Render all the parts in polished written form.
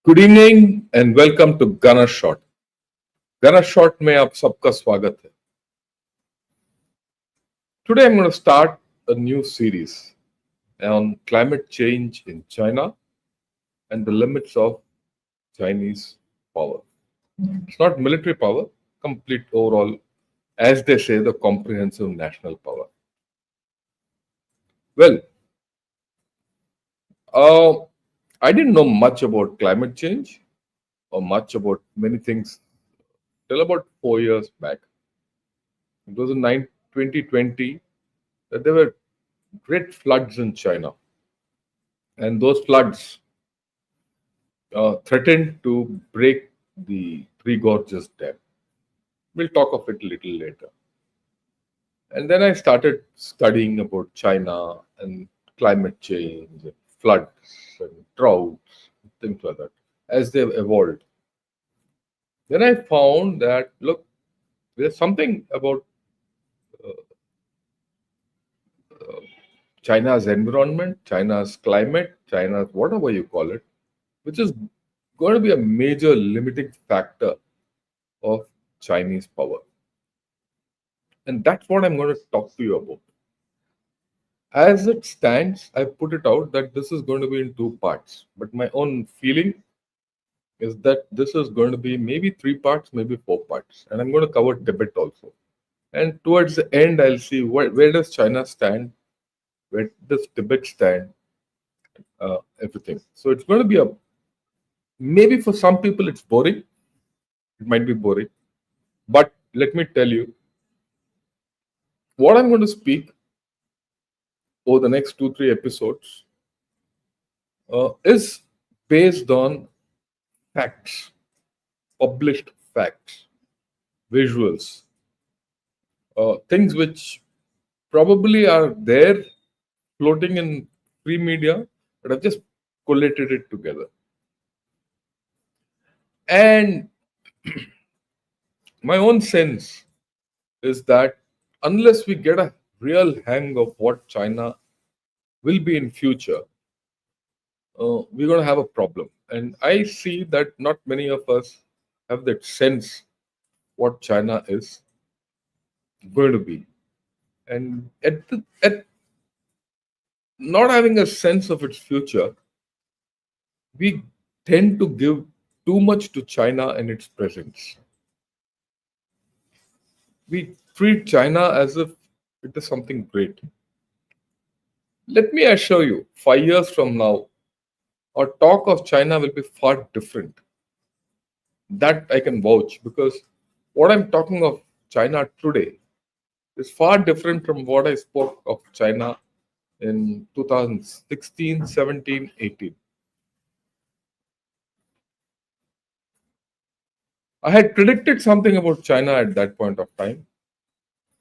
Good evening and welcome to Gunner Shot. Gunner Shot में आप सबका स्वागत है। Today I'm going to start a new series on climate change in China and the limits of Chinese power. It's not military power, complete overall, as they say, the comprehensive national power. Well, uh, I didn't know much about climate change or much about many things till about 4 years back. It was in 2020 that there were great floods in China, and those floods threatened to break the Three Gorges Dam. We'll talk of it a little later. And then I started studying about China and climate change, and floods, and droughts, things like that, as they've evolved. Then I found that, look, there's something about China's environment, China's climate, China's whatever you call it, which is going to be a major limiting factor of Chinese power. And that's what I'm going to talk to you about. As it stands, I put it out that this is going to be in two parts. But my own feeling is that this is going to be maybe three parts, maybe four parts. And I'm going to cover Tibet also. And towards the end, I'll see where does China stand, where does Tibet stand, everything. So it's going to be maybe for some people it's boring. It might be boring. But let me tell you, what I'm going to speak over the next 2-3 episodes is based on facts, published facts, visuals, things which probably are there floating in free media, but I've just collated it together. And my own sense is that unless we get a real hang of what China will be in future, we're going to have a problem. And I see that not many of us have that sense what China is going to be. And at not having a sense of its future, we tend to give too much to China and its presence. We treat China as if it is something great. Let me assure you, 5 years from now, our talk of China will be far different. That I can vouch, because what I'm talking of China today is far different from what I spoke of China in 2016, 17, 18. I had predicted something about China at that point of time,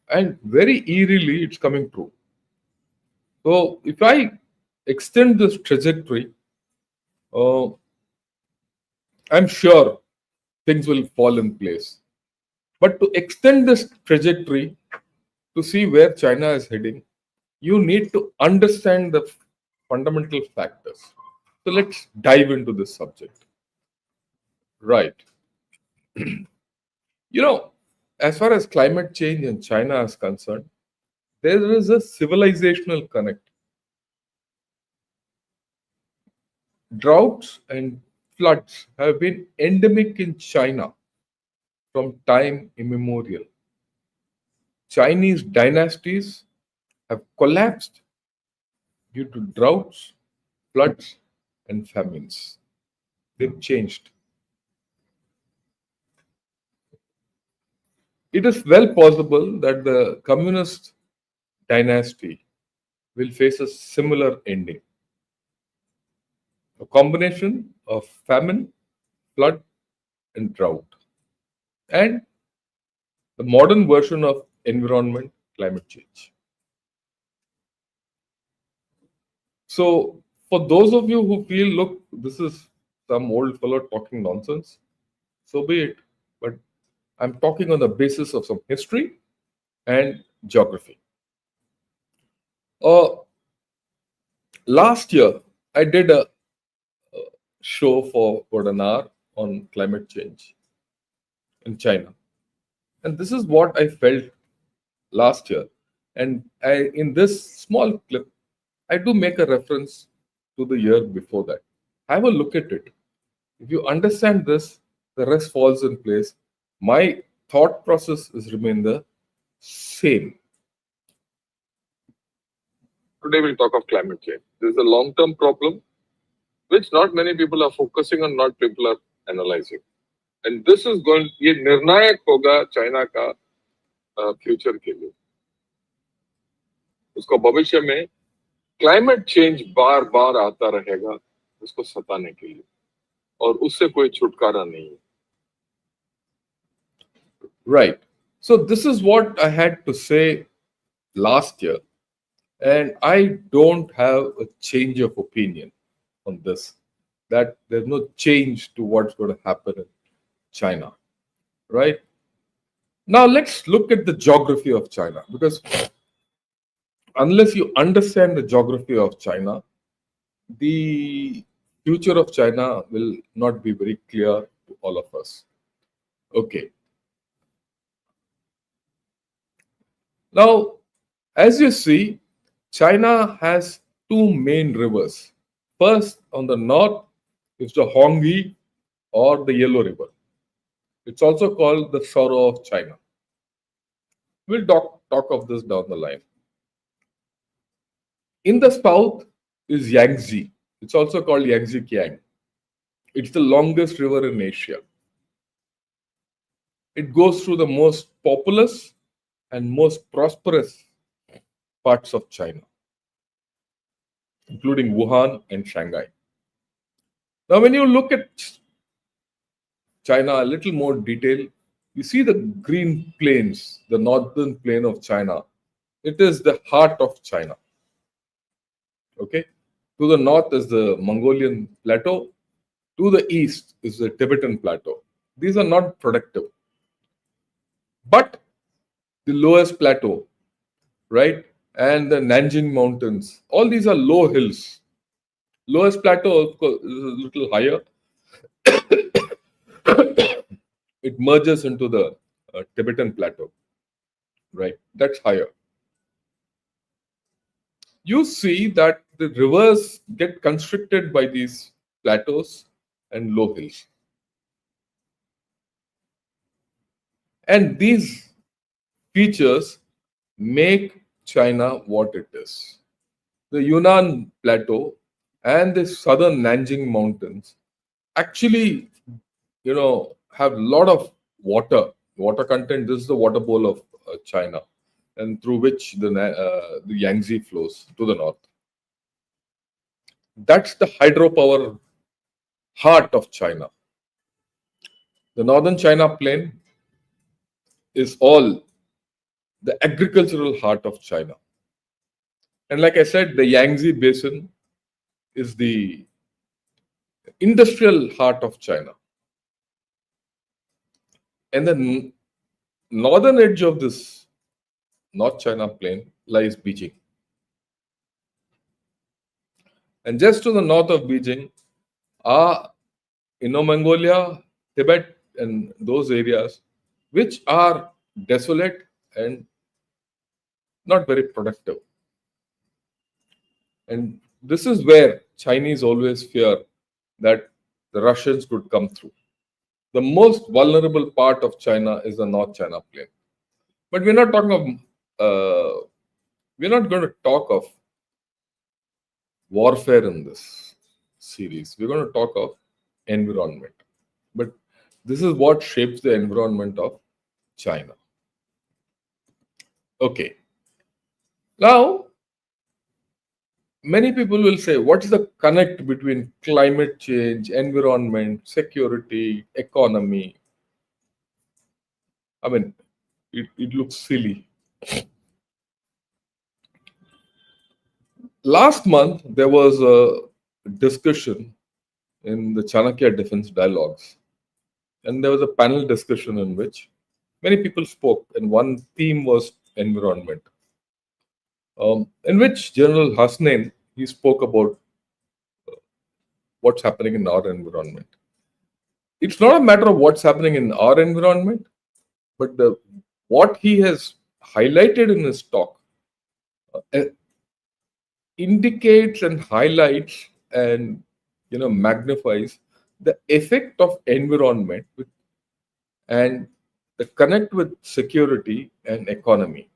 and very eerily it's coming true. So if I extend this trajectory, uh, I'm sure things will fall in place. But to extend this trajectory to see where China is heading, you need to understand the fundamental factors. So let's dive into this subject. Right. You know, as far as climate change in China is concerned, there is a civilizational connect. Droughts and floods have been endemic in China from time immemorial. Chinese dynasties have collapsed due to droughts, floods, and famines. They've changed. It is well possible that the communist dynasty will face a similar ending. A combination of famine, flood, and drought. And the modern version of environment climate change. So, for those of you who feel, look, this is some old fellow talking nonsense, so be it. But I'm talking on the basis of some history and geography. Uh, Last year, I did a show for about an hour on climate change in China. And this is what I felt last year. And in this small clip, I do make a reference to the year before that. Have a look at it. If you understand this, the rest falls in place. My thought process is remain the same. Today we'll talk of climate change. This is a long-term problem which not many people are focusing on, not people are analyzing. And this is going ये निर्णायक होगा China का future के लिए. उसको भविष्य में climate change बार बार आता रहेगा उसको सताने के लिए और उससे कोई छुटकारा नहीं है. Right. So this is what I had to say last year, and I don't have a change of opinion on this. That there's no change to what's going to happen in China. Right. Now let's look at the geography of China, because unless you understand the geography of China, the future of China will not be very clear to all of us. Okay. Now, as you see, China has two main rivers. First, on the north, is the Honghe or the Yellow River. It's also called the Sorrow of China. We'll talk of this down the line. In the south is Yangtze. It's also called Yangtze Kiang. It's the longest river in Asia. It goes through the most populous and most prosperous parts of China, including Wuhan and Shanghai. Now, when you look at China a little more detail, you see the green plains, the northern plain of China. It is the heart of China. Okay. To the north is the Mongolian plateau. To the east is the Tibetan plateau. These are not productive. But the lowest plateau, right, and the Nanjing Mountains, all these are low hills. Lowest plateau, of course, is a little higher. It merges into the Tibetan plateau, right? That's higher. You see that the rivers get constricted by these plateaus and low hills. And these features make China what it is. The Yunnan plateau and the southern Nanjing mountains actually, have a lot of water content. This is the water bowl of China, and through which the Yangtze flows to the north. That's the hydropower heart of China. The northern China plain is all the agricultural heart of China. And like I said, the Yangtze basin is the industrial heart of China. And the northern edge of this North China plain lies Beijing. And just to the north of Beijing are Inner Mongolia, Tibet, and those areas which are desolate and not very productive. And this is where Chinese always fear that the Russians could come through. The most vulnerable part of China is the North China plain. But we're not talking of, we're not going to talk of warfare in this series. We're going to talk of environment. But this is what shapes the environment of China. Okay. Now, many people will say, what's the connect between climate change, environment, security, economy? I mean, it looks silly. Last month, there was a discussion in the Chanakya Defense Dialogues, and there was a panel discussion in which many people spoke, and one theme was environment, in which General Hasnain, he spoke about what's happening in our environment. It's not a matter of what's happening in our environment, but what he has highlighted in his talk uh, indicates and highlights and magnifies the effect of environment and the connect with security and economy.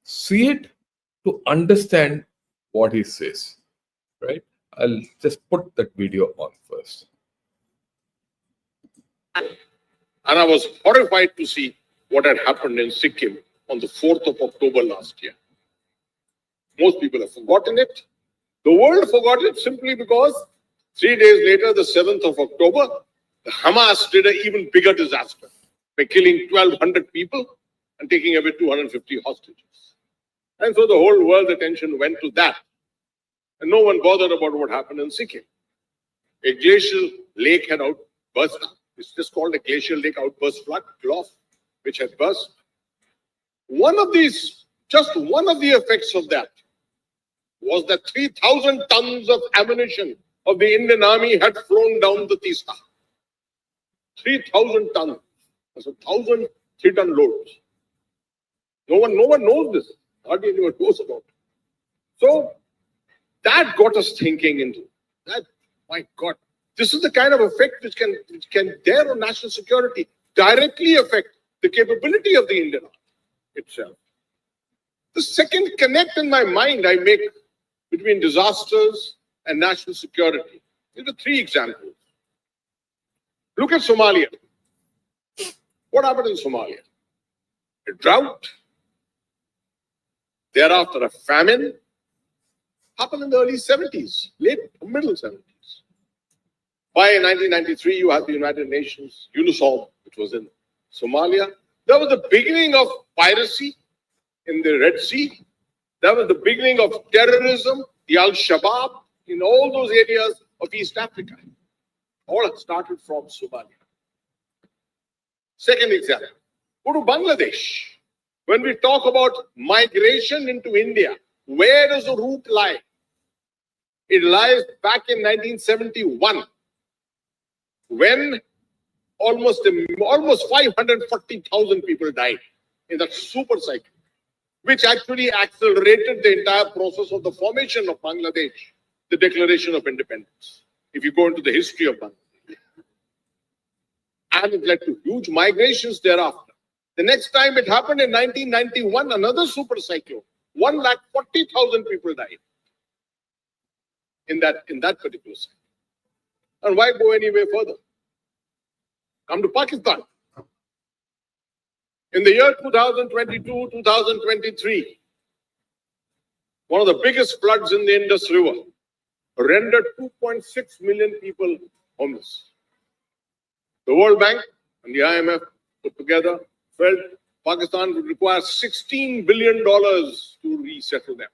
See it to understand what he says, right? I'll just put that video on first. And I was horrified to see what had happened in Sikkim on the 4th of October last year. Most people have forgotten it. The world forgot it simply because 3 days later, the 7th of October, the Hamas did an even bigger disaster by killing 1,200 people and taking away 250 hostages. And so the whole world's attention went to that. And no one bothered about what happened in Sikkim. A glacial lake had outburst. It's just called a glacial lake outburst flood, GLOF, which had burst. Just one of the effects of that was that 3,000 tons of ammunition of the Indian Army had flown down the Teesta. 3,000 tons. That's 1,000 3-ton loads. No one knows this. Hardly anyone knows about it. So that got us thinking into that. My God, this is the kind of effect which can dare on national security directly affect the capability of the Indian Army itself. The second connect in my mind I make between disasters and national security. These are 3 examples. Look at Somalia. What happened in Somalia? A drought. Thereafter, a famine. Happened in the early 70s, middle 70s. By 1993, you had the United Nations, UNISOM, which was in Somalia. That was the beginning of piracy in the Red Sea. That was the beginning of terrorism, the Al-Shabaab, in all those areas of East Africa. All had started from Somalia. Second example, go to Bangladesh. When we talk about migration into India, where does the route lie? It lies back in 1971, when almost 540,000 people died in that super cycle, which actually accelerated the entire process of the formation of Bangladesh, the declaration of independence, if you go into the history of Bangladesh. And it led to huge migrations thereafter. The next time it happened in 1991, another super cyclone, 140,000 people died in that particular cycle. And why go any way further? Come to Pakistan. In the year 2022, 2023, one of the biggest floods in the Indus River rendered 2.6 million people homeless. The World Bank and the IMF put together felt Pakistan would require $16 billion to resettle them.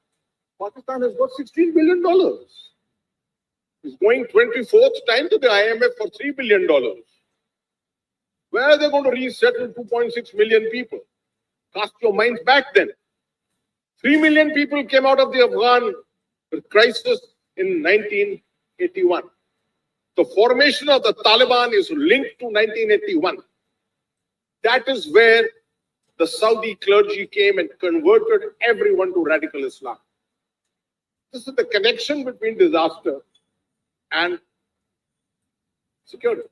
Pakistan has got $16 billion. It's going 24th time to the IMF for $3 billion. Where are they going to resettle 2.6 million people? Cast your minds back then. 3 million people came out of the Afghan crisis in 1981. The formation of the Taliban is linked to 1981. That is where the Saudi clergy came and converted everyone to radical Islam. This is the connection between disaster and security.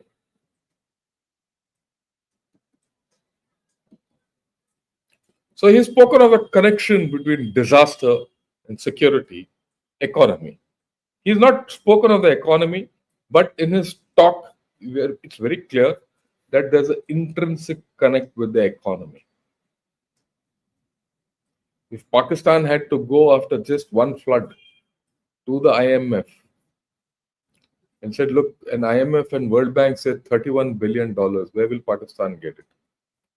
So he's spoken of a connection between disaster and security, economy. He's not spoken of the economy, but in his talk, it's very clear that there's an intrinsic connect with the economy. If Pakistan had to go after just one flood to the IMF and said, look, an IMF and World Bank said $31 billion, where will Pakistan get it?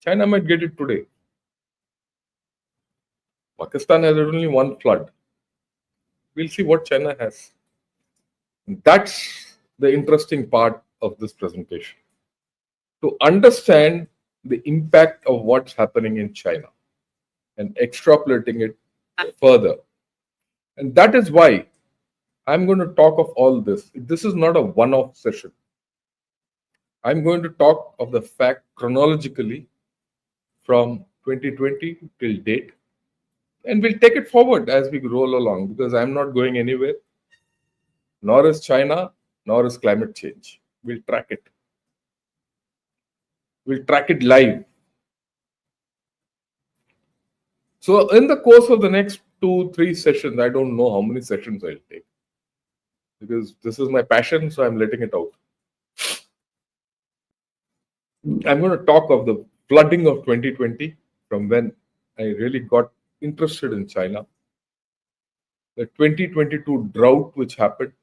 China might get it today. Pakistan has only one flood. We'll see what China has. That's the interesting part of this presentation. To understand the impact of what's happening in China and extrapolating it further. And that is why I'm going to talk of all this. This is not a one off session. I'm going to talk of the fact chronologically from 2020 till date, and we'll take it forward as we roll along because I'm not going anywhere, nor is China, nor is climate change. We'll track it. We'll track it live. So, in the course of the next 2, 3 sessions, I don't know how many sessions I'll take because this is my passion, so I'm letting it out. I'm going to talk of the flooding of 2020 from when I really got interested in China, the 2022 drought which happened.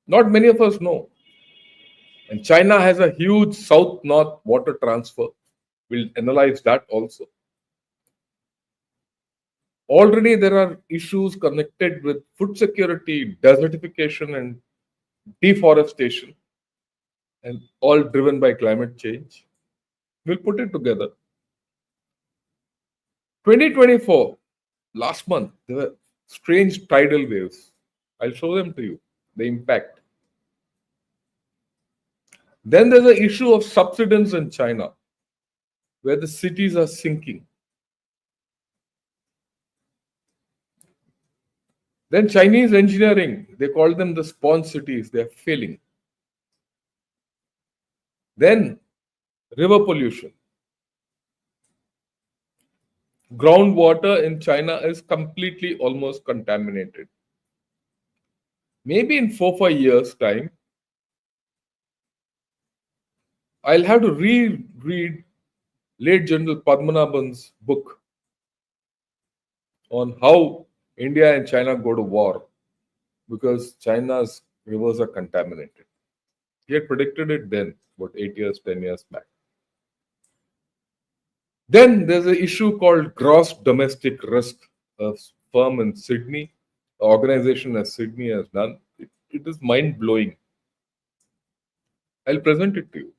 Not many of us know. And China has a huge south north water transfer. We'll analyze that also. Already there are issues connected with food security, desertification, and deforestation, and all driven by climate change. We'll put it together. 2024, last month, there were strange tidal waves. I'll show them to you, the impact. Then there's the issue of subsidence in China, where the cities are sinking. Then Chinese engineering, they call them the sponge cities, they're failing. Then river pollution. Groundwater in China is completely almost contaminated. Maybe in 4, 5 years' time, I'll have to reread late General Padmanabhan's book on how India and China go to war because China's rivers are contaminated. He had predicted it then, about 8 years, 10 years back. Then there's an issue called gross domestic risk. A firm in Sydney, an organization as Sydney has done. It is mind blowing. I'll present it to you.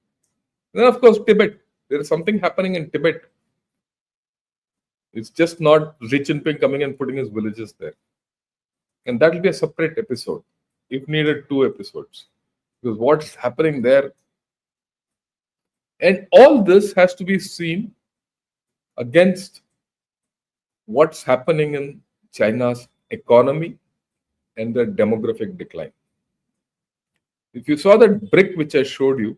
Then, of course, Tibet. There is something happening in Tibet. It's just not Xi Jinping coming and putting his villages there. And that will be a separate episode. If needed, 2 episodes. Because what's happening there. And all this has to be seen against what's happening in China's economy and the demographic decline. If you saw that brick which I showed you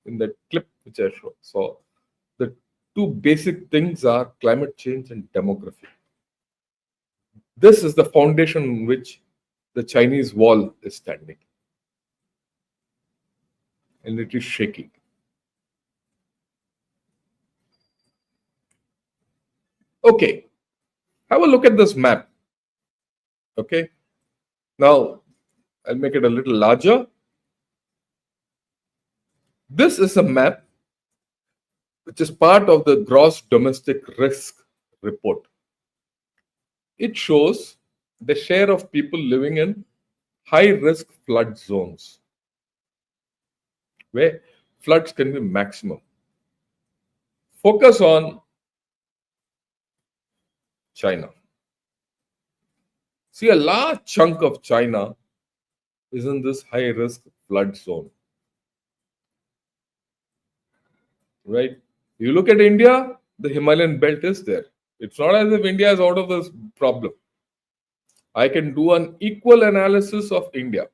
in that clip which I saw, the two basic things are climate change and demography. This is the foundation on which the Chinese wall is standing. And it is shaking. Okay, have a look at this map. Okay, now I'll make it a little larger. This is a map which is part of the gross domestic risk report. It shows the share of people living in high risk flood zones where floods can be maximum. Focus on China. See, a large chunk of China is in this high risk flood zone. Right? You look at India, the Himalayan belt is there. It's not as if India is out of this problem. I can do an equal analysis of India.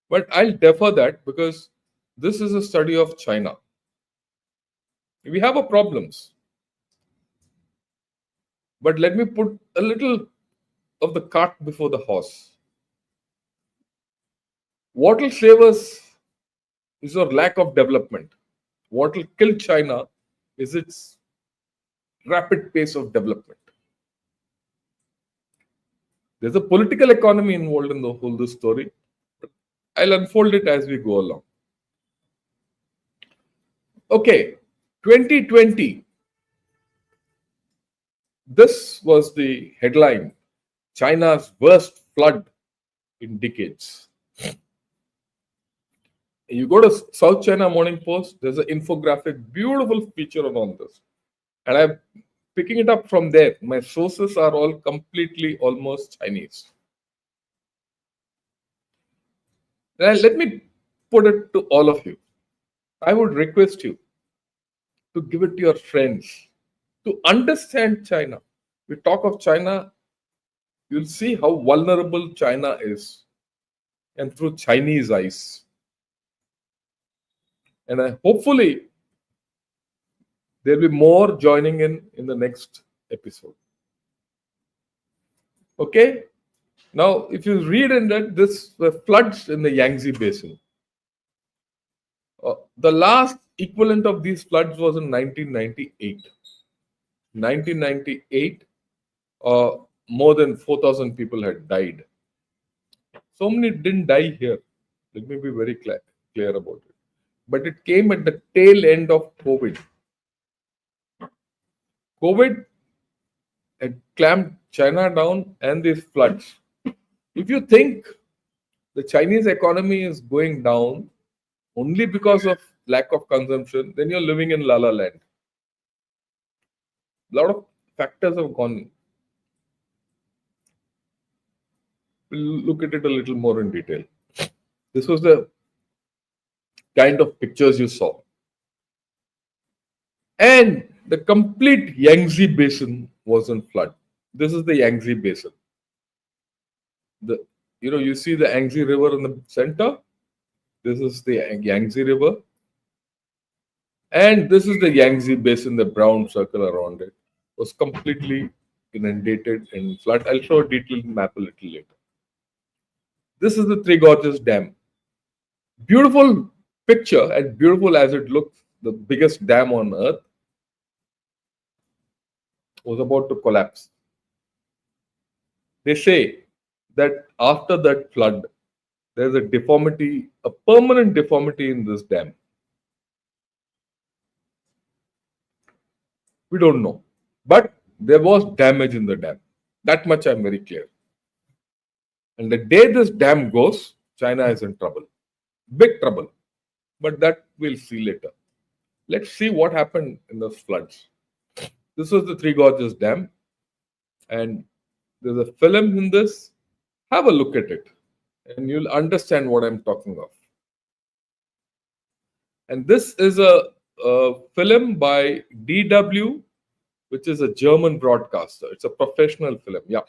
But I'll defer that because this is a study of China. We have our problems. But let me put a little of the cart before the horse. What will save us is our lack of development. What will kill China is its rapid pace of development. There's a political economy involved in the whole this story. I'll unfold it as we go along. Okay, 2020. This was the headline, China's worst flood in decades. You go to South China Morning Post, there's an infographic, beautiful feature on all this. And I've picking it up from there. My sources are all completely almost Chinese. Now, let me put it to all of you. I would request you to give it to your friends to understand China. We talk of China, you'll see how vulnerable China is, and through Chinese eyes. And hopefully, there'll be more joining in the next episode. Okay? Now, if you read in that, this were floods in the Yangtze Basin. The last equivalent of these floods was in 1998. 1998, more than 4,000 people had died. So many didn't die here. Let me be very clear about it. But it came at the tail end of COVID. COVID had clamped China down and these floods. If you think the Chinese economy is going down only because of lack of consumption, then you're living in La La Land. A lot of factors have gone. We'll look at it a little more in detail. This was the kind of pictures you saw. And the complete Yangtze Basin was in flood. This is the Yangtze Basin. You see the Yangtze River in the center. This is the Yangtze River. And this is the Yangtze Basin, the brown circle around it. Was completely inundated in flood. I'll show a detailed map a little later. This is the Three Gorges Dam. Beautiful picture, and beautiful as it looks, the biggest dam on earth was about to collapse. They say that after that flood, there's a deformity, a permanent deformity in this dam. We don't know. But there was damage in the dam. That much I'm very clear. And the day this dam goes, China is in trouble. Big trouble. But that we'll see later. Let's see what happened in those floods. This was the Three Gorges Dam. And there's a film in this. Have a look at it. And you'll understand what I'm talking of. And this is a film by DW, which is a German broadcaster. It's a professional film. Yeah.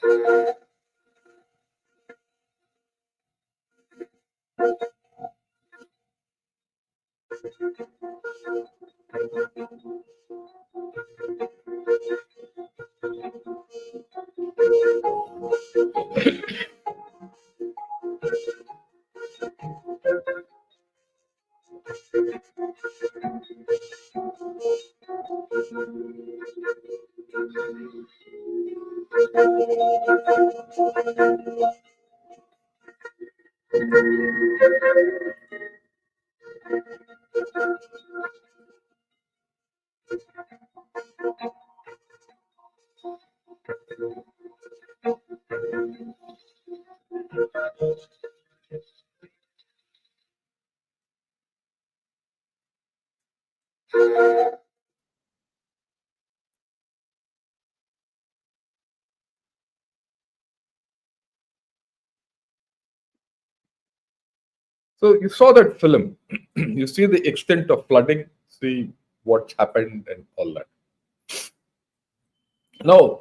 So you saw that film. You see the extent of flooding, see what's happened and all that. Now,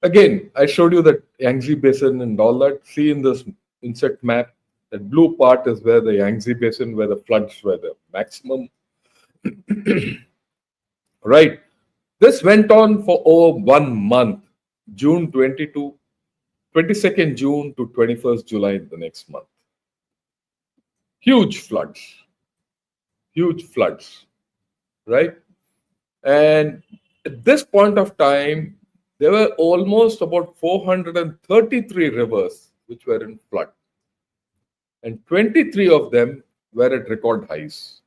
again, I showed you that Yangtze Basin and all that. See in this insect map, that blue part is where the Yangtze Basin, where the floods were the maximum. Right. This went on for over 1 month, June 22nd June to 21st July the next month. Huge floods. Huge floods. Right. And at this point of time, there were almost about 433 rivers which were in flood. And 23 of them were at record highs.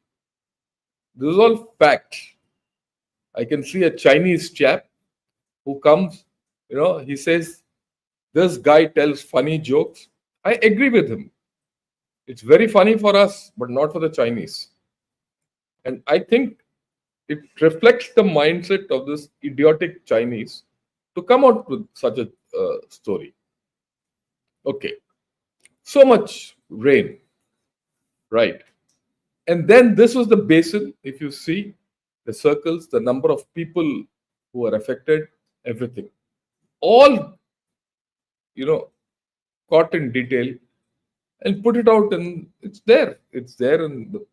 This is all facts. I can see a Chinese chap who comes, he says, this guy tells funny jokes. I agree with him. It's very funny for us, but not for the Chinese. And I think it reflects the mindset of this idiotic Chinese to come out with such a story. Okay, so much rain, right? And then this was the basin. If you see the circles, the number of people who are affected, everything, all caught in detail and put it out, and it's there. It's there in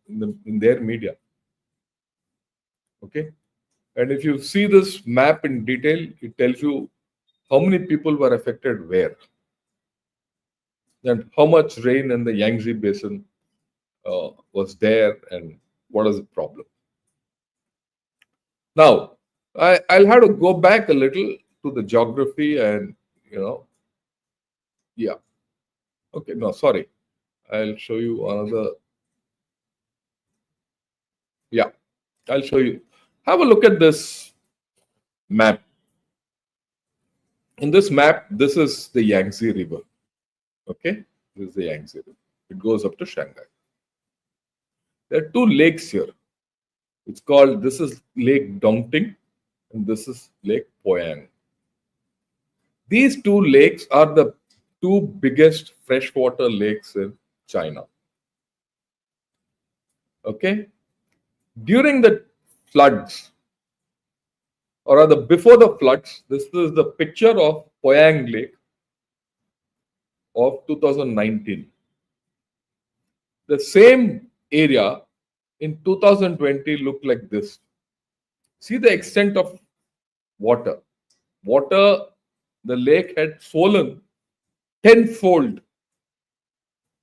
their media. Okay, and if you see this map in detail, it tells you how many people were affected where, and how much rain in the Yangtze Basin was there, and what is the problem. Now, I'll have to go back a little to the geography and, yeah. Okay, no, sorry. I'll show you another. Yeah, I'll show you. Have a look at this map. In this map, this is the Yangtze River. Okay, this is the Yangtze River. It goes up to Shanghai. There are two lakes here. It's called, this is Lake Dongting, and this is Lake Poyang. These two lakes are the two biggest freshwater lakes in China. Okay? During the floods, or rather before the floods, this is the picture of Poyang Lake of 2019. The same area in 2020 looked like this. See the extent of water. Water, the lake had swollen tenfold.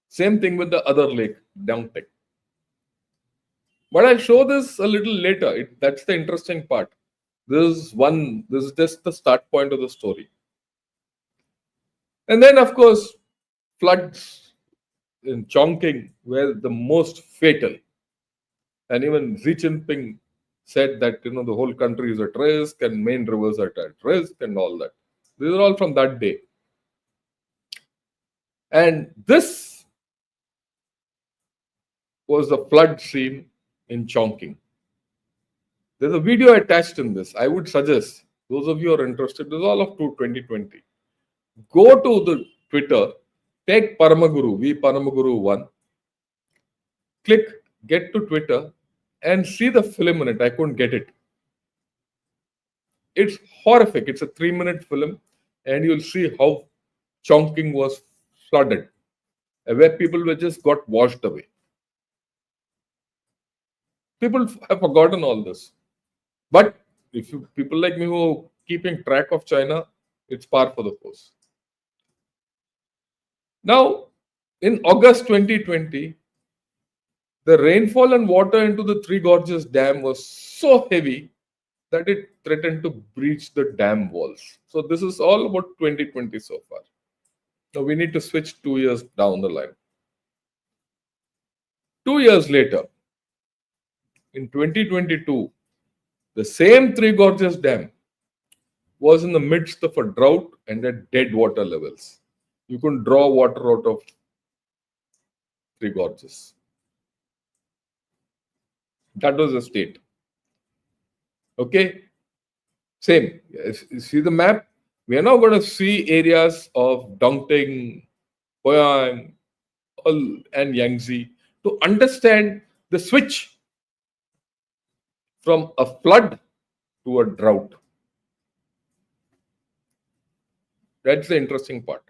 Same thing with the other lake, Dongting. But I'll show this a little later. That's the interesting part. This is just the start point of the story. And then, of course, floods in Chongqing were the most fatal. And even Xi Jinping said that the whole country is at risk and main rivers are at risk and all that. These are all from that day. And this was the flood scene in Chongqing. There's a video attached in this. I would suggest those of you who are interested, this is all of 2020. Go to the Twitter, take Paramaguru, V Paramaguru 1, click get to Twitter and see the film in it. I couldn't get it. It's horrific. It's a 3-minute film, and you'll see how Chongqing was flooded, where people were just got washed away. People have forgotten all this. But if people like me who are keeping track of China, it's par for the course. Now, in August 2020, the rainfall and water into the Three Gorges Dam was so heavy that it threatened to breach the dam walls. So this is all about 2020 so far. Now we need to switch 2 years down the line. 2 years later, in 2022, the same Three Gorges Dam was in the midst of a drought and at dead water levels. You couldn't draw water out of Three Gorges. That was the state. Okay, same. See the map? We are now going to see areas of Dongting, Poyang, and Yangtze to understand the switch from a flood to a drought. That's the interesting part.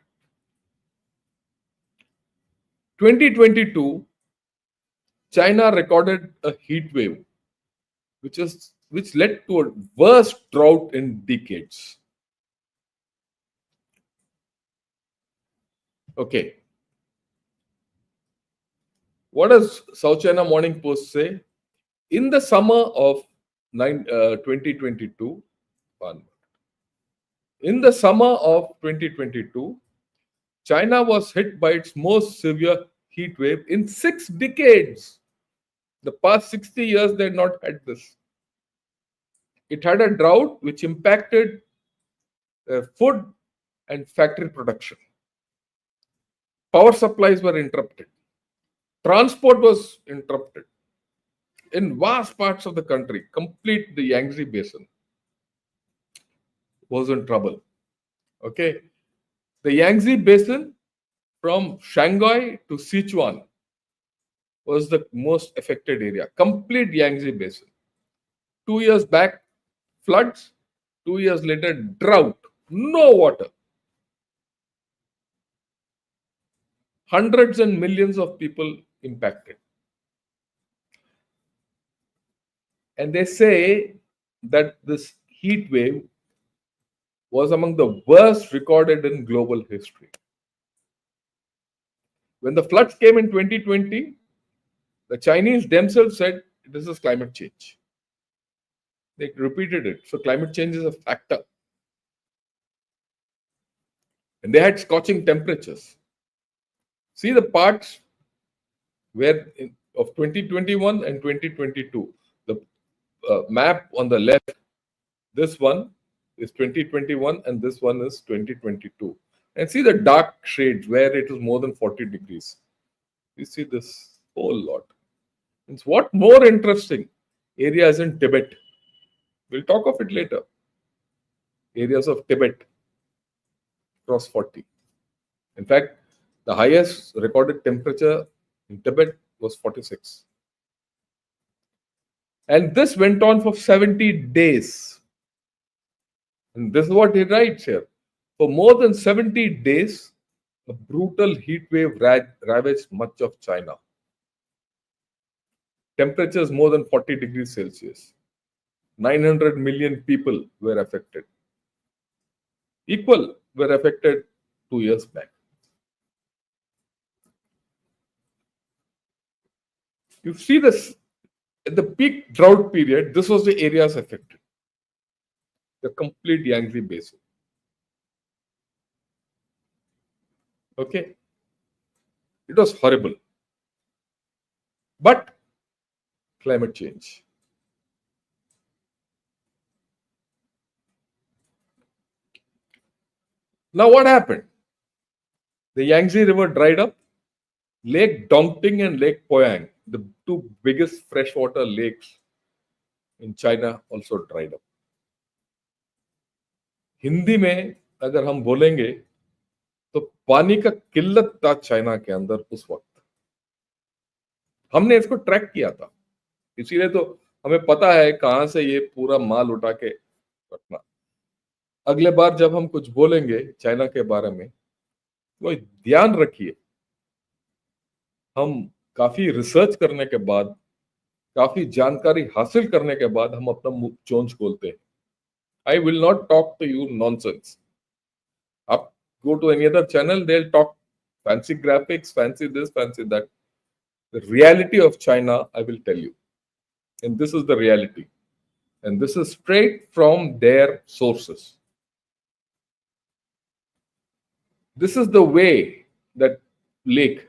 2022, China recorded a heat wave, which led to a worst drought in decades. Okay. What does South China Morning Post say? In the summer of 2022, in the summer of 2022, China was hit by its most severe heat wave in 6 decades. The past 60 years, they had not had this. It had a drought which impacted food and factory production. Power supplies were interrupted. Transport was interrupted. in vast parts of the country, complete the Yangtze Basin was in trouble. Okay. The Yangtze Basin from Shanghai to Sichuan was the most affected area. Complete Yangtze Basin. 2 years back, floods. 2 years later, drought. No water. Hundreds and millions of people impacted. And they say that this heat wave was among the worst recorded in global history. When the floods came in 2020, the Chinese themselves said this is climate change. They repeated it. So climate change is a factor. And they had scorching temperatures. See the parts where of 2021 and 2022. The map on the left, this one is 2021 and this one is 2022. And see the dark shades where it is more than 40 degrees. You see this whole lot. It's what more interesting areas in Tibet. We'll talk of it later. Areas of Tibet cross 40. In fact, the highest recorded temperature in Tibet was 46. And this went on for 70 days. And this is what he writes here. For more than 70 days, a brutal heat wave ravaged much of China. Temperatures more than 40 degrees Celsius. 900 million people were affected. Equal were affected 2 years back. You see this, at the peak drought period, this was the areas affected. The complete Yangtze Basin. Okay. It was horrible. But climate change. Now what happened? The Yangtze River dried up. Lake Dongting and Lake Poyang, the two biggest freshwater lakes in China, also dried up. Hindi में अगर हम बोलेंगे तो पानी का किल्लत था China के अंदर उस वक्त. हमने इसको ट्रैक किया था, इसीलिए तो हमें पता है कहां से ये पूरा माल उठा के रखना. अगले बार जब हम कुछ बोलेंगे चाइना के बारे में, तो ध्यान रखिए, हम काफी रिसर्च करने के बाद, काफी जानकारी हासिल करने के बाद हम अपना चोंच खोलते हैं. I will not talk to you nonsense. Up, go to any other channel, they'll talk fancy graphics, fancy this, fancy that. The reality of China, I will tell you. And this is the reality. And this is straight from their sources. This is the way that lake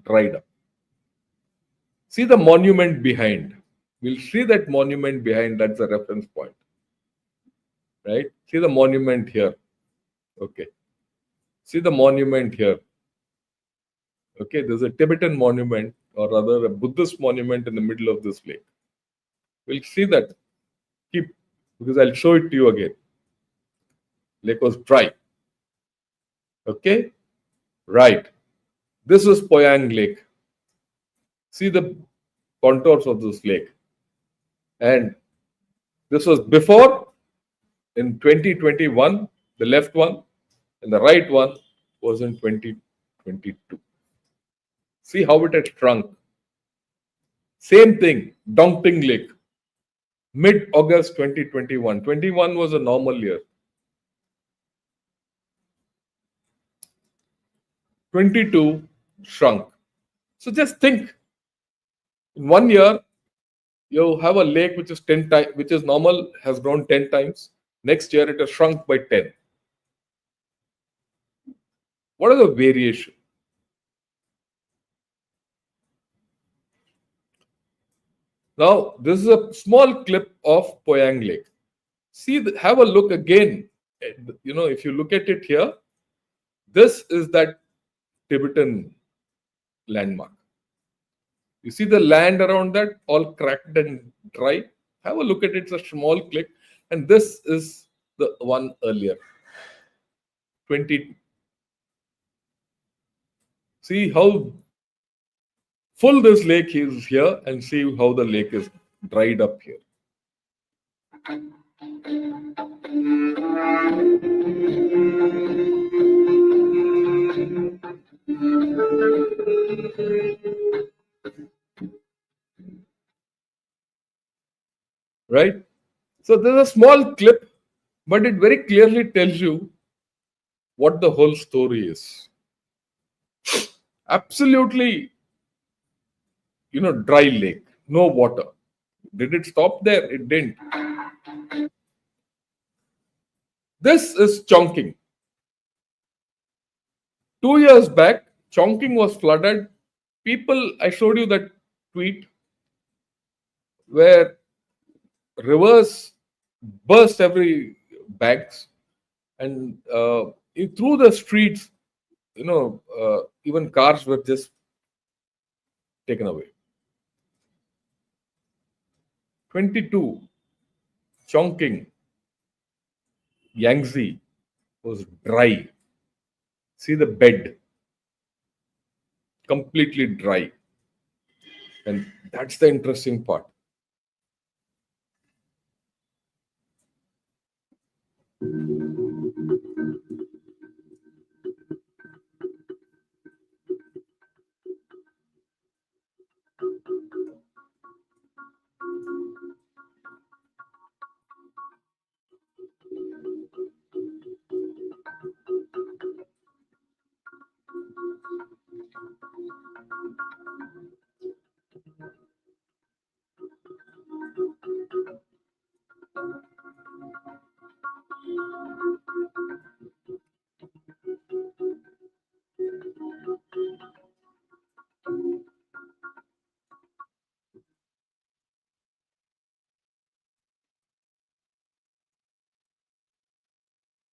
dried up. See the monument behind. We'll see that monument behind, that's the reference point. Right? See the monument here. Okay. See the monument here. Okay, there's a Tibetan monument, or rather a Buddhist monument in the middle of this lake. We'll see that. Keep, because I'll show it to you again. Lake was dry. Okay? Right. This is Poyang Lake. See the contours of this lake. And this was before, in 2021, the left one, and the right one was in 2022. See how it had shrunk. Same thing, Dongting Lake, mid-August 2021. 21 was a normal year. 22 shrunk. So just think, in 1 year, you have a lake which is 10 times, which is normal, has grown 10 times. Next year, it has shrunk by 10. What is the variation? Now, this is a small clip of Poyang Lake. See, have a look again. You know, if you look at it here, this is that Tibetan landmark. You see the land around that all cracked and dry. Have a look at it. It's a small click, and this is the one earlier. 20. See how full this lake is here, and see how the lake is dried up here. Right? So there's a small clip, but it very clearly tells you what the whole story is. Absolutely, dry lake, no water. Did it stop there? It didn't. This is Chongqing. 2 years back, Chongqing was flooded. People, I showed you that tweet where rivers burst every banks, and through the streets, even cars were just taken away. 22, Chongqing, Yangtze was dry. See the bed, completely dry. And that's the interesting part.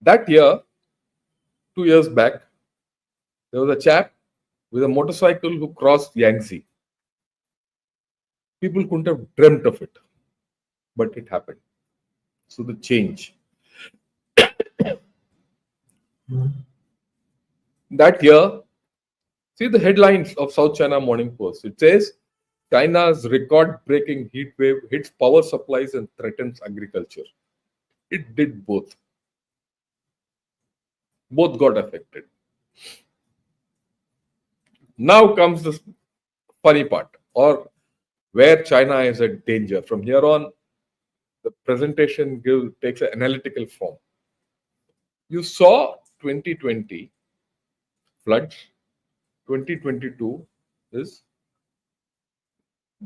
That year, 2 years back, there was a chap with a motorcycle who crossed Yangtze. People couldn't have dreamt of it, but it happened. So the change. That year, see the headlines of South China Morning Post. It says China's record-breaking heat wave hits power supplies and threatens agriculture. It did both. Both got affected. Now comes the funny part, or where China is at danger. From here on, the presentation takes an analytical form. You saw 2020 floods, 2022 is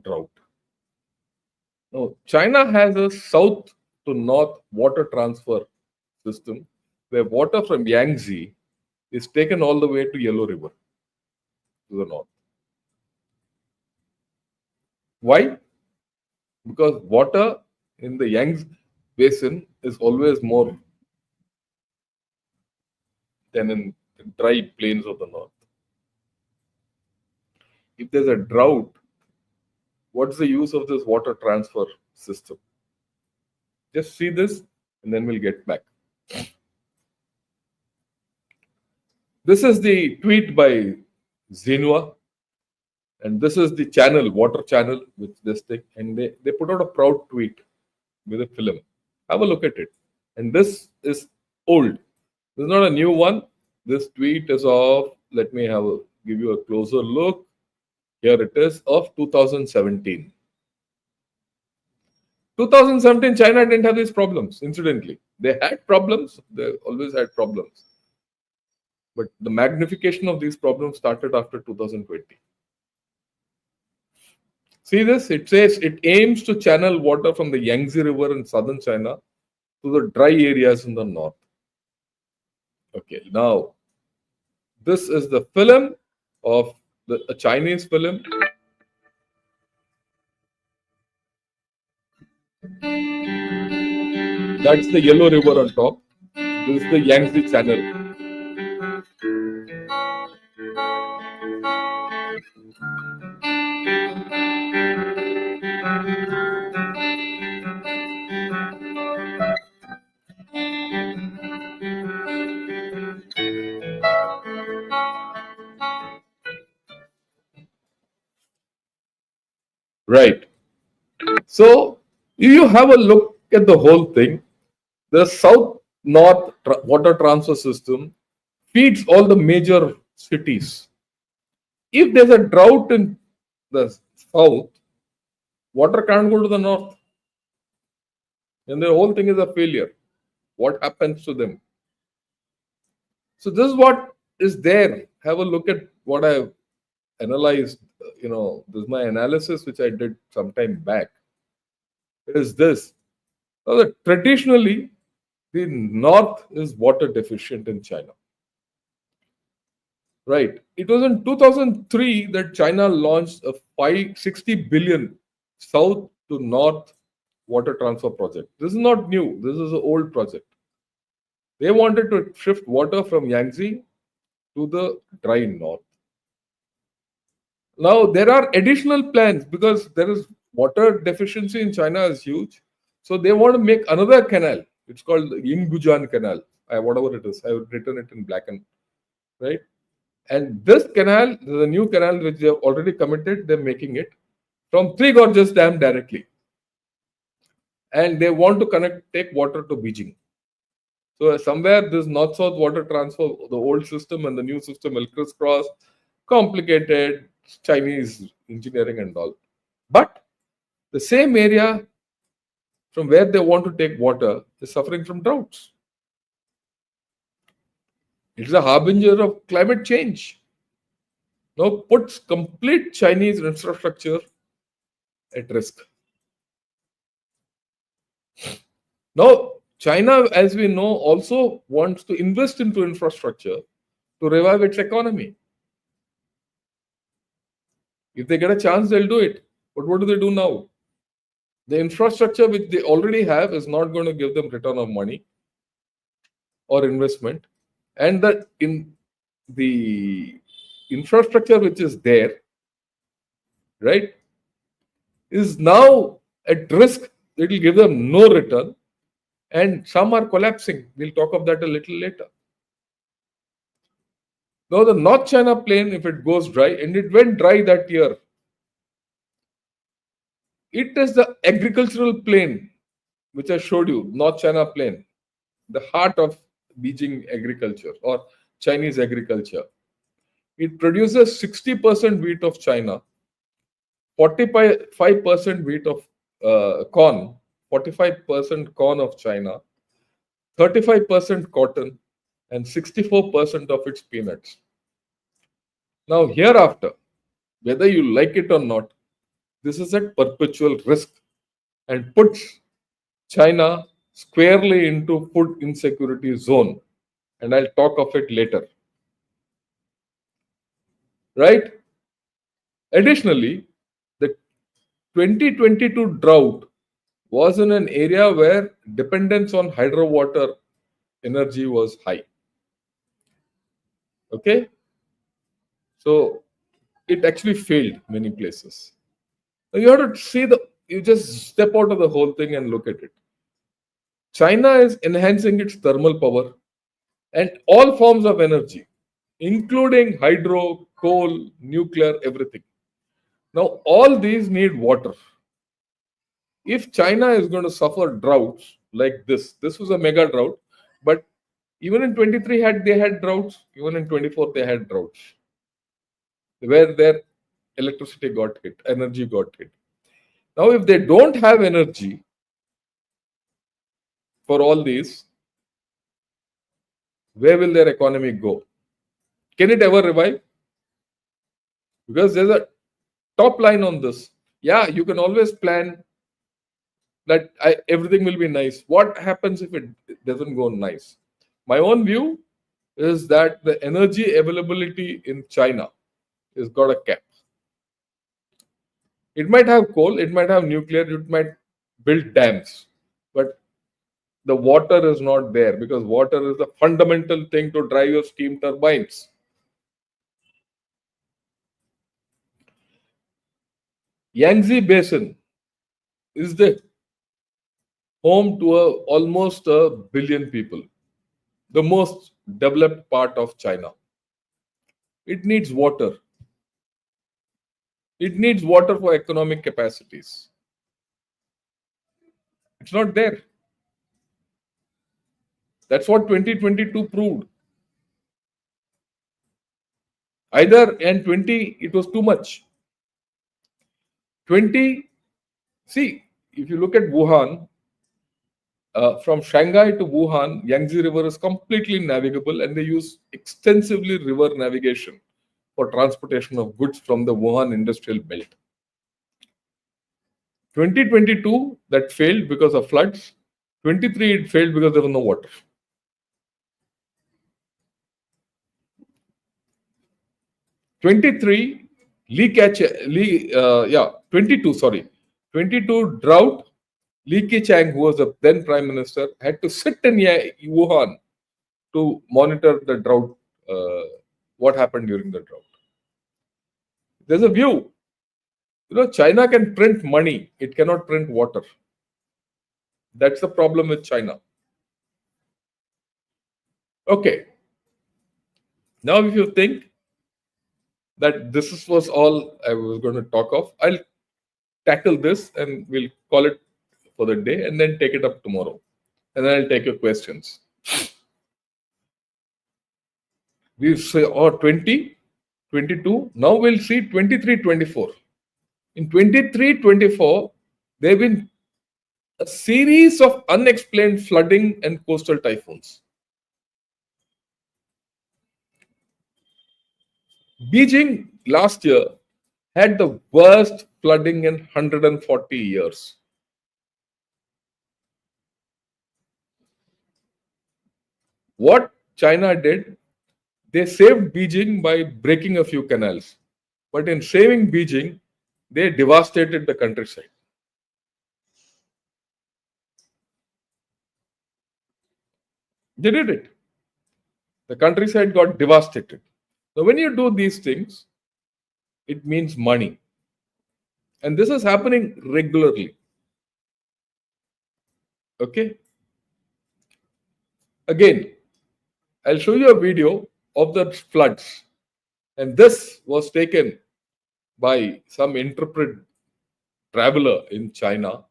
drought. Now, China has a south to north water transfer system where water from Yangtze is taken all the way to Yellow River to the north. Why? Because water in the Yangtze basin is always more than in the dry plains of the north. If there's a drought, what's the use of this water transfer system? Just see this and then we'll get back. This is the tweet by Xinhua, and this is the channel, water channel, with this thing, and they put out a proud tweet with a film. Have a look at it. And this is old. This is not a new one. This tweet is of, let me give you a closer look. Here it is, of 2017. 2017, China didn't have these problems, incidentally. They had problems. They always had problems. But the magnification of these problems started after 2020. See this? It says it aims to channel water from the Yangtze River in southern China to the dry areas in the north. Okay, now this is the film of a Chinese film. That's the Yellow River on top. This is the Yangtze Channel. Right. So if you have a look at the whole thing, the south north water transfer system feeds all the major cities. If there's a drought in the south, water can't go to the north, and the whole thing is a failure. What happens to them? So this is what is there. Have a look at what I've analyzed. This is my analysis which I did some time back. Is this? Traditionally, the north is water deficient in China. Right. It was in 2003 that China launched a 560 billion south to north water transfer project. This is not new. This is an old project. They wanted to shift water from Yangtze to the dry north. Now there are additional plans because there is water deficiency in China is huge. So they want to make another canal. It's called the Yinggujan Canal. Whatever it is, I've written it in black and right. And this canal, the new canal which they have already committed, they're making it from three Gorges Dam directly. And they want to take water to Beijing. So somewhere this north-south water transfer, the old system and the new system will crisscross, complicated Chinese engineering and all. But the same area from where they want to take water is suffering from droughts. It's a harbinger of climate change. Now puts complete Chinese infrastructure at risk. Now, China, as we know, also wants to invest into infrastructure to revive its economy. If they get a chance, they'll do it. But what do they do now? The infrastructure which they already have is not going to give them return of money or investment. And that in the infrastructure which is there, right, is now at risk. It will give them no return. And some are collapsing. We'll talk of that a little later. Now, the North China plain, if it goes dry, and it went dry that year, it is the agricultural plain which I showed you, North China plain, the heart of Beijing agriculture or Chinese agriculture. It produces 60% wheat of China, 45% wheat of corn, 45% corn of China, 35% cotton, and 64% of its peanuts. Now, hereafter, whether you like it or not, this is at perpetual risk and puts China squarely into food insecurity zone. And I'll talk of it later. Right? Additionally, the 2022 drought was in an area where dependence on hydro water energy was high. Okay? So it actually failed many places. Now you have to see you just step out of the whole thing and look at it. China is enhancing its thermal power and all forms of energy, including hydro, coal, nuclear, everything. Now, all these need water. If China is going to suffer droughts like this was a mega drought, but even in 23 they had droughts, even in 24 they had droughts, where their electricity got hit, energy got hit. Now, if they don't have energy for all these, where will their economy go? Can it ever revive? Because there's a top line on this. Yeah, you can always plan that everything will be nice. What happens if it doesn't go nice? My own view is that the energy availability in China has got a cap. It might have coal, it might have nuclear, it might build dams, but the water is not there because water is the fundamental thing to drive your steam turbines. Yangtze Basin is the home to almost a billion people, the most developed part of China. It needs water. It needs water for economic capacities. It's not there. That's what 2022 proved. Either and 20, it was too much. 20, see, if you look at Wuhan, from Shanghai to Wuhan, Yangtze River is completely navigable and they use extensively river navigation for transportation of goods from the Wuhan industrial belt. 2022, that failed because of floods. 23, it failed because there was no water. 23, 22, sorry. 22, drought. Li Keqiang, who was the then prime minister, had to sit in Wuhan to monitor the drought, what happened during the drought. There's a view. China can print money, it cannot print water. That's the problem with China. Okay. Now, if you think that this was all I was going to talk of, I'll tackle this and we'll call it for the day and then take it up tomorrow. And then I'll take your questions. We say, 20, 22. Now we'll see 23, 24. In 23, 24, there have been a series of unexplained flooding and coastal typhoons. Beijing last year had the worst flooding in 140 years. What China did, they saved Beijing by breaking a few canals. But in saving Beijing, they devastated the countryside. They did it. The countryside got devastated. So when you do these things, it means money. And this is happening regularly. Okay? Again, I'll show you a video of the floods. And this was taken by some intrepid traveler in China.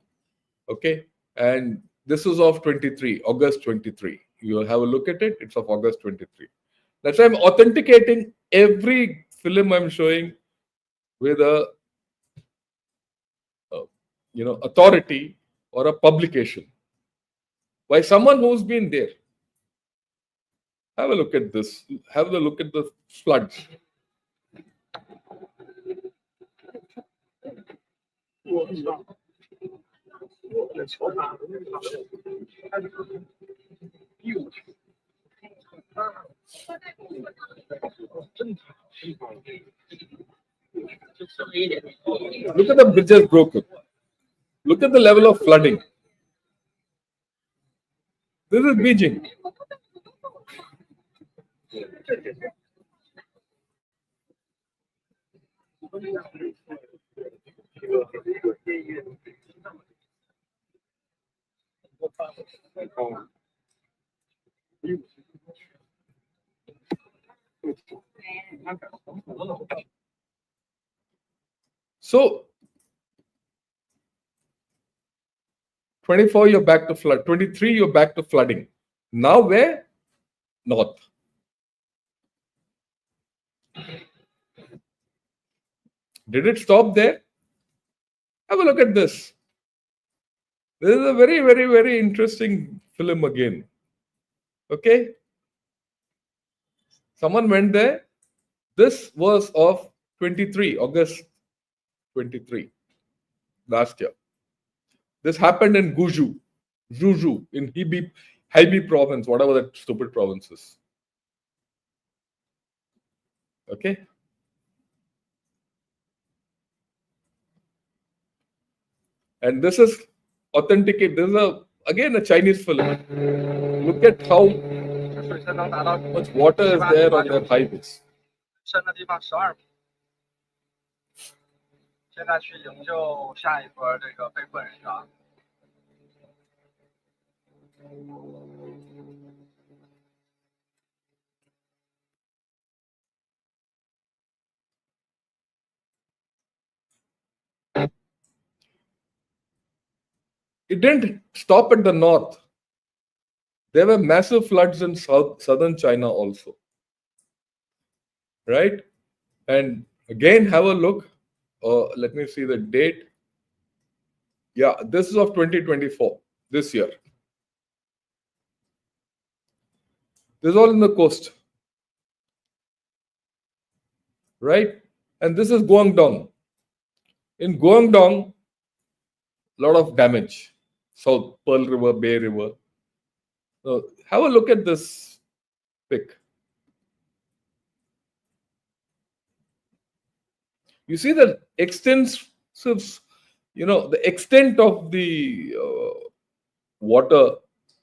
Okay? And this is of 23, August 23. You will have a look at it. It's of August 23. That's why I'm authenticating every film I'm showing with a authority or a publication by someone who's been there. Have a look at this. Have a look at the floods. Look at the bridges broken. Look at the level of flooding. This is Beijing. So 24, you're back to flood. 23, you're back to flooding. Now where? North. Did it stop there? Have a look at this. This is a very, very, very interesting film again. Okay? Someone went there. This was of 23, August 23, last year. This happened in Zhuzhou, in Hebei province, whatever that stupid province is. Okay? And this is authenticate. This is again a Chinese film. Look at how much water is there on their highways. 深的地方12米，现在去营救下一波这个被困人员。It didn't stop at the north. There were massive floods in southern China also, right? And again, have a look. Let me see the date. Yeah, this is of 2024, this year. This is all in the coast, right? And this is Guangdong. In Guangdong, a lot of damage. South Pearl River, Bay River. So have a look at this pic. You see the extensive, the extent of the water,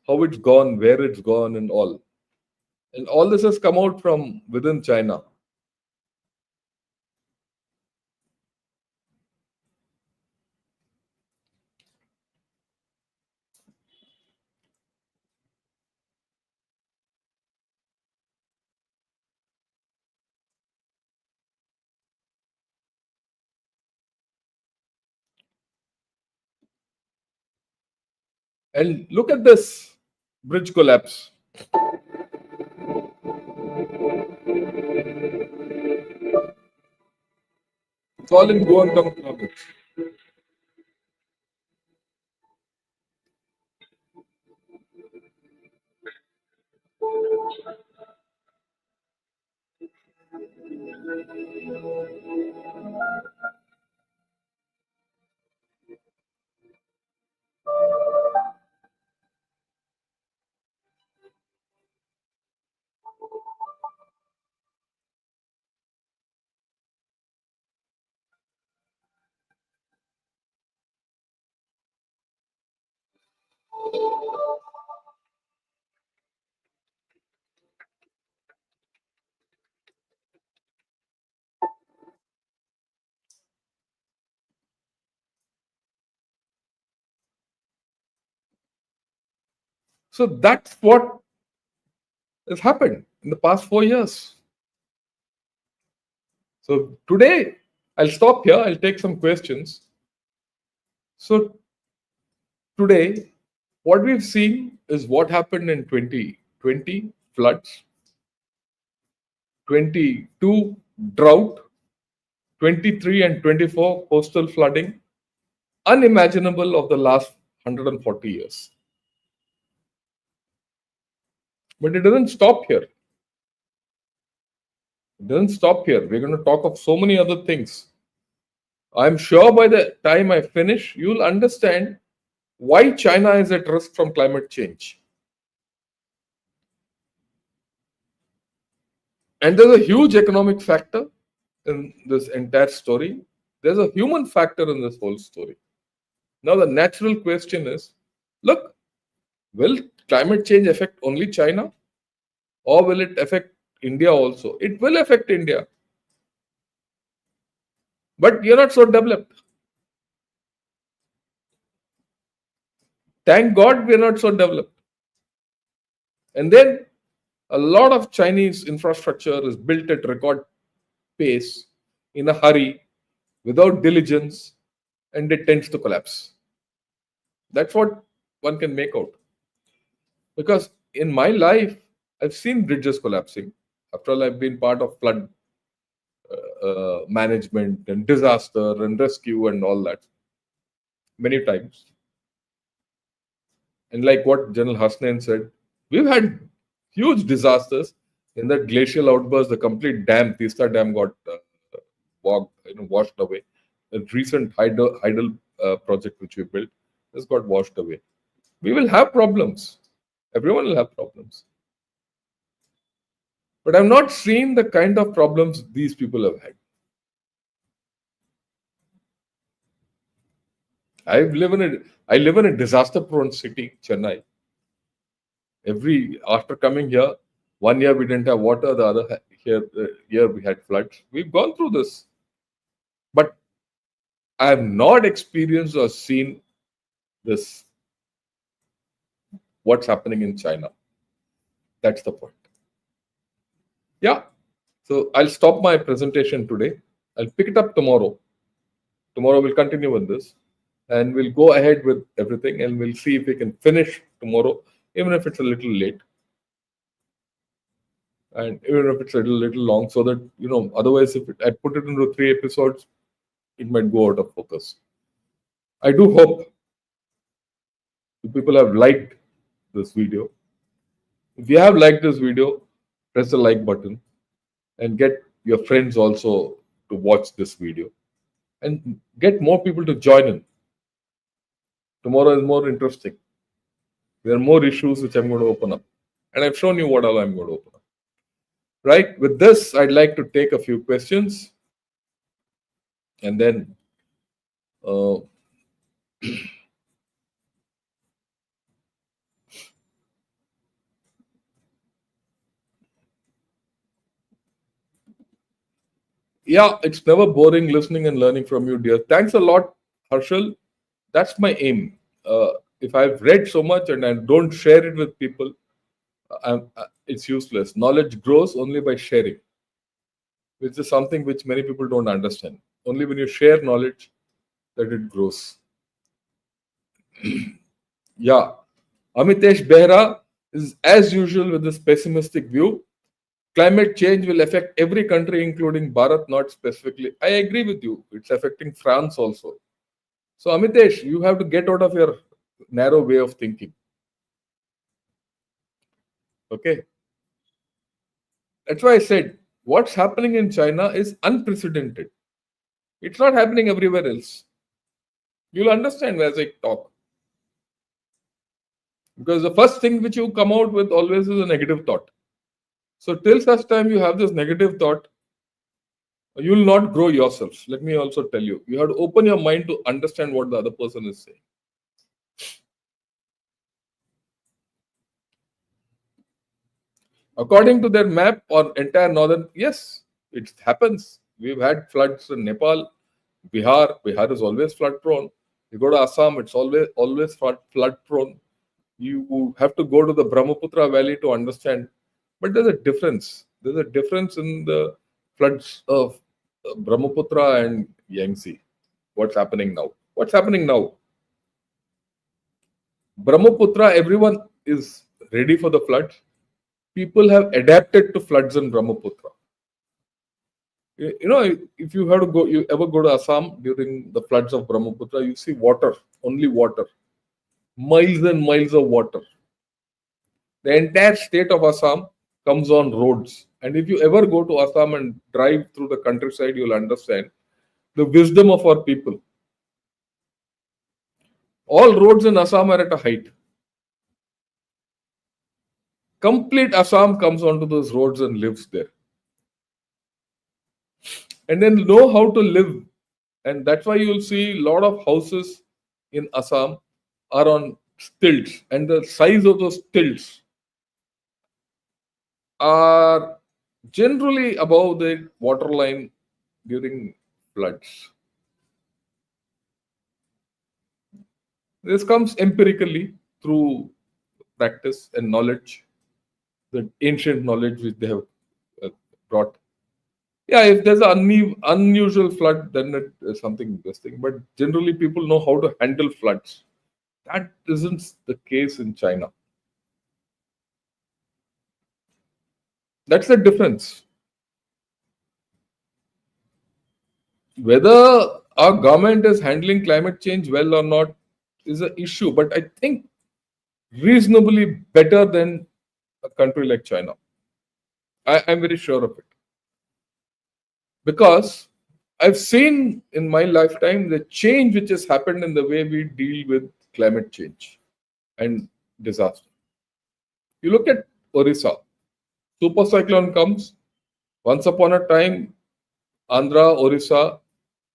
how it's gone, where it's gone, and all. And all this has come out from within China. And look at this bridge collapse. It's all in Guangdong province. So that's what has happened in the past 4 years. So today, I'll stop here. I'll take some questions. So today, what we've seen is what happened in 2020 floods, 22 drought, 23 and 24 coastal flooding, unimaginable of the last 140 years. But it doesn't stop here. It doesn't stop here. We're going to talk of so many other things. I'm sure by the time I finish, you'll understand why China is at risk from climate change. And there's a huge economic factor in this entire story. There's a human factor in this whole story. Now, the natural question is, look, will climate change affect only China? Or will it affect India also? It will affect India. But you're not so developed. Thank God we're not so developed. And then a lot of Chinese infrastructure is built at record pace, in a hurry, without diligence, and it tends to collapse. That's what one can make out. Because in my life, I've seen bridges collapsing. After all, I've been part of flood management and disaster and rescue and all that many times. And like what General Hasnain said, we've had huge disasters. In that glacial outburst, the complete dam, Tista Dam, got washed away. The recent hydel project which we built has got washed away. We will have problems. Everyone will have problems. But I've not seen the kind of problems these people have had. I live in a disaster-prone city, Chennai. After coming here, 1 year we didn't have water, the other year we had floods. We've gone through this, but I have not experienced or seen this. What's happening in China? That's the point. Yeah. So I'll stop my presentation today. I'll pick it up tomorrow. Tomorrow we'll continue with this. and we'll go ahead with everything, and we'll see if we can finish tomorrow, even if it's a little late, and even if it's a little long, so that otherwise, if I put it into 3 episodes, it might go out of focus. I do hope you people have liked this video. If you have liked this video, press the like button and get your friends also to watch this video and get more people to join in. Tomorrow is more interesting. There are more issues which I'm going to open up. And I've shown you what all I'm going to open up. Right? With this, I'd like to take a few questions. And then uh, yeah, it's never boring listening and learning from you, dear. Thanks a lot, Harshal. That's my aim. If I've read so much and I don't share it with people, it's useless. Knowledge grows only by sharing, which is something which many people don't understand. Only when you share knowledge that it grows. Yeah, Amitesh Behra is as usual with this pessimistic view. Climate change will affect every country, including Bharat, not specifically. I agree with you. It's affecting France also. So, Amitesh, you have to get out of your narrow way of thinking. Okay. That's why I said what's happening in China is unprecedented. It's not happening everywhere else. You'll understand as I talk. Because the first thing which you come out with always is a negative thought. So, till such time you have this negative thought, you will not grow yourself. Let me also tell you, you have to open your mind to understand what the other person is saying. According to their map on entire northern, yes, it happens. We've had floods in Nepal, Bihar. Bihar is always flood prone. You go to Assam, it's always flood prone. You have to go to the Brahmaputra Valley to understand. But there's a difference. There's a difference in the floods of Brahmaputra and Yangtze. What's happening now? What's happening now? Brahmaputra, everyone is ready for the floods. People have adapted to floods in Brahmaputra. If you have to go, you ever go to Assam during the floods of Brahmaputra, you see water, only water, miles and miles of water. The entire state of Assam comes on roads. And if you ever go to Assam and drive through the countryside, you'll understand the wisdom of our people. All roads in Assam are at a height. Complete Assam comes onto those roads and lives there. And then know how to live. And that's why you'll see a lot of houses in Assam are on stilts. And the size of those stilts are generally above the waterline during floods. This comes empirically through practice and knowledge, the ancient knowledge which they have brought. Yeah, if there's an unusual flood, then it is something interesting. But generally, people know how to handle floods. That isn't the case in China. That's the difference. Whether our government is handling climate change well or not is an issue, but I think reasonably better than a country like China. I'm very sure of it. Because I've seen in my lifetime the change which has happened in the way we deal with climate change and disaster. You look at Orissa, super cyclone comes. Once upon a time, Andhra, Orissa,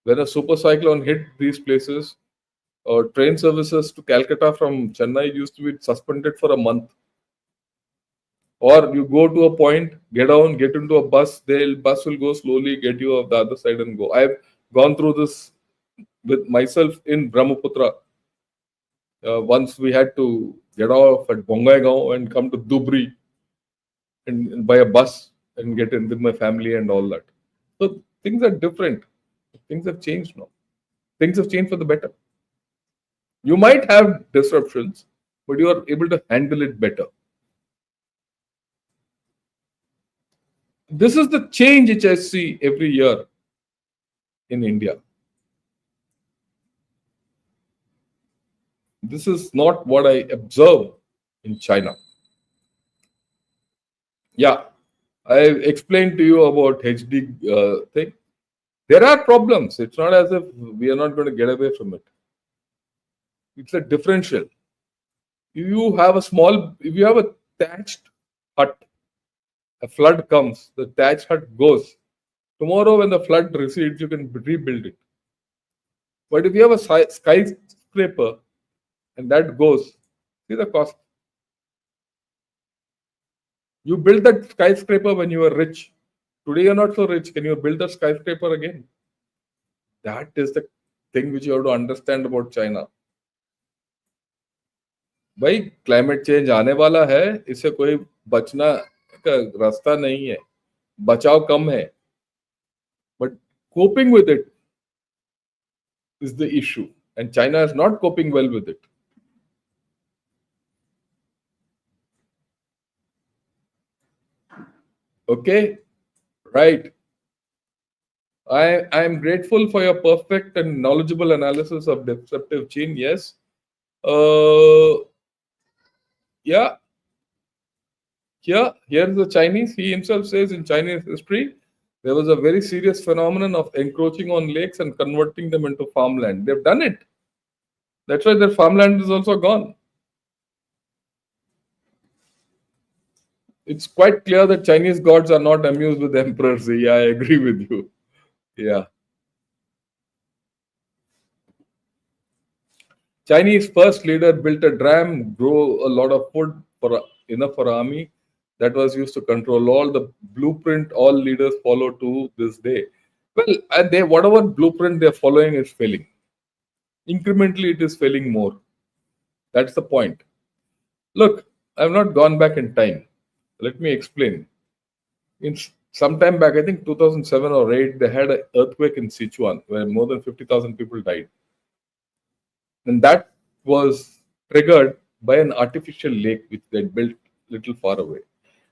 when a super cyclone hit these places, train services to Calcutta from Chennai used to be suspended for a month. Or you go to a point, get down, get into a bus, the bus will go slowly, get you off the other side and go. I've gone through this with myself in Brahmaputra. Once we had to get off at Bongaigaon and come to Dubri and by a bus and get in with my family and all that. So things are different. Things have changed now. Things have changed for the better. You might have disruptions, but you are able to handle it better. This is the change which I see every year in India. This is not what I observe in China. Yeah, I explained to you about HD thing. There are problems. It's not as if we are not going to get away from it. It's a differential. If you have a thatched hut, a flood comes, the thatched hut goes. Tomorrow, when the flood recedes, you can rebuild it. But if you have a skyscraper and that goes, see the cost. You built that skyscraper when you were rich. Today, you're not so rich. Can you build a skyscraper again? That is the thing which you have to understand about China. भाई climate change आने वाला है, इससे कोई बचना का रास्ता नहीं है, बचाव कम है, but coping with it is the issue, and China is not coping well with it. Okay, right. I am grateful for your perfect and knowledgeable analysis of disruptive change. Yes. Yeah. Here's the Chinese. He himself says in Chinese history, there was a very serious phenomenon of encroaching on lakes and converting them into farmland. They've done it. That's why their farmland is also gone. It's quite clear that Chinese gods are not amused with emperors. Yeah, I agree with you. Yeah. Chinese first leader built a dam, grow a lot of food for enough for army that was used to control all the blueprint all leaders follow to this day. Well, and they whatever blueprint they're following is failing. Incrementally, it is failing more. That's the point. Look, I've not gone back in time. Let me explain. In some time back, I think 2007 or 8, they had an earthquake in Sichuan where more than 50,000 people died. And that was triggered by an artificial lake which they built little far away.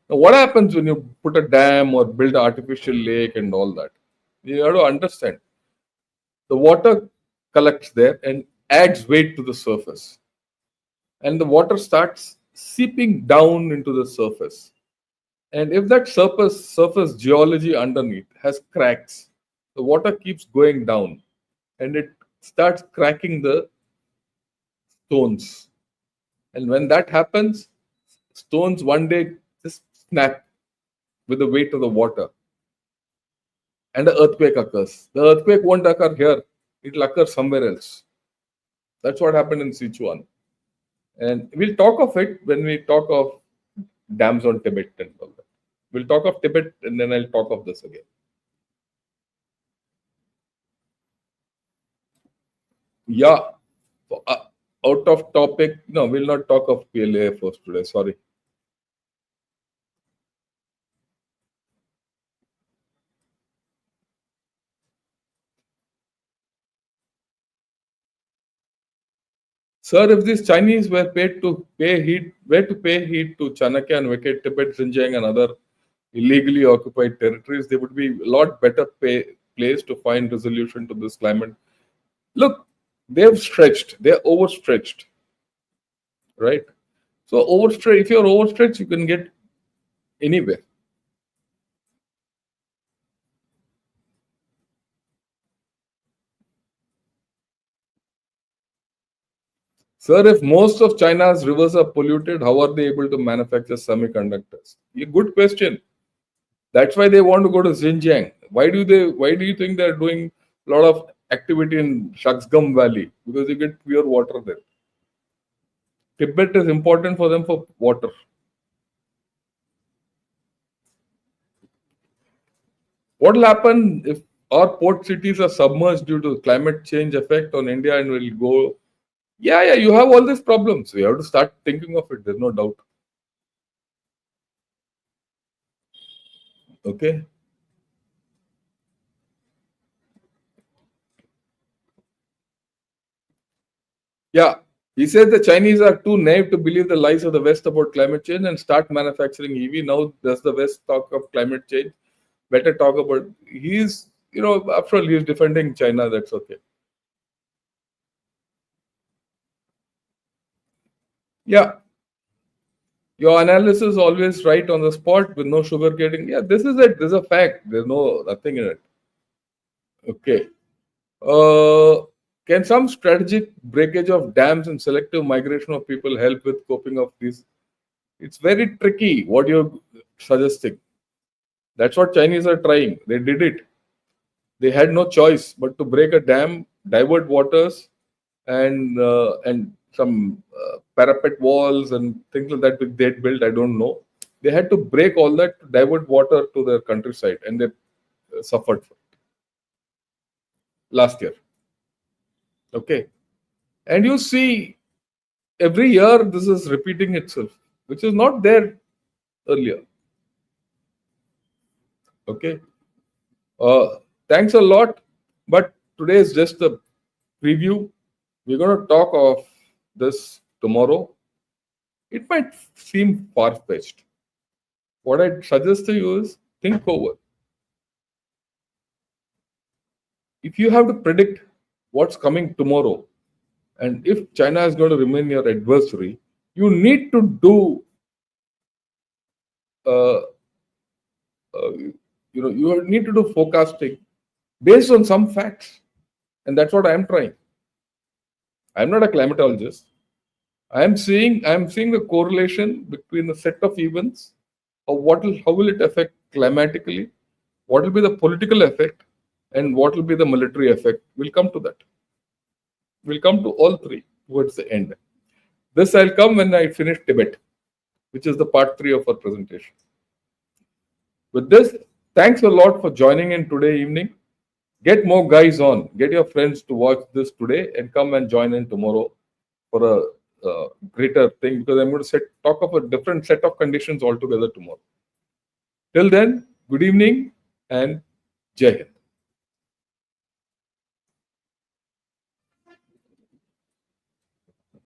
Now, what happens when you put a dam or build an artificial lake and all that? You have to understand the water collects there and adds weight to the surface, and the water starts seeping down into the surface. And if that surface geology underneath has cracks, the water keeps going down and it starts cracking the stones. And when that happens, stones one day just snap with the weight of the water and an earthquake occurs. The earthquake won't occur here, it will occur somewhere else. That's what happened in Sichuan. And we'll talk of it when we talk of dams on Tibet and all that. We'll talk of Tibet and then I'll talk of this again. Yeah. So, out of topic. No, we'll not talk of PLA first today. Sorry. Sir, if these Chinese were to pay heed to Chanakya and vacate Tibet, Xinjiang, and other illegally occupied territories, they would be a lot better placed to find resolution to this climate. Look, they're overstretched, right? So if you're overstretched, you can get anywhere. Sir, if most of China's rivers are polluted, how are they able to manufacture semiconductors? A good question. That's why they want to go to Xinjiang. Why do you think they're doing a lot of activity in Shaksgam Valley? Because you get pure water there. Tibet is important for them for water. What will happen if our port cities are submerged due to climate change effect on India and will go? Yeah, you have all these problems. We have to start thinking of it. There's no doubt. Okay. Yeah, he said the Chinese are too naive to believe the lies of the West about climate change and start manufacturing EV. Now, does the West talk of climate change? Better talk about. He's, after all, he's defending China. That's okay. Yeah, your analysis is always right on the spot with no sugarcoating. Yeah, this is it. This is a fact. There's nothing in it. Okay. Uh, can some strategic breakage of dams and selective migration of people help with coping of these? It's very tricky what you're suggesting. That's what Chinese are trying. They did it. They had no choice but to break a dam, divert waters, and some parapet walls and things like that which they had built. I don't know. They had to break all that to divert water to their countryside, and they suffered for it last year. Okay, and you see every year this is repeating itself, which is not there earlier. Okay, thanks a lot, but today is just a preview. We're going to talk of this tomorrow. It might seem far fetched. What I suggest to you is think over. If you have to predict what's coming tomorrow, and if China is going to remain your adversary, you need to do, uh, you need to do forecasting based on some facts, and that's what I'm trying. I'm not a climatologist. I'm seeing the correlation between a set of events of how will it affect climatically, what will be the political effect, and what will be the military effect. We'll come to that. We'll come to all three towards the end. This I'll come when I finish Tibet, which is the part 3 of our presentation. With this, thanks a lot for joining in today evening. Get more guys on. Get your friends to watch this today and come and join in tomorrow for a greater thing, because I'm going to talk of a different set of conditions altogether tomorrow. Till then, good evening and Jai Hind.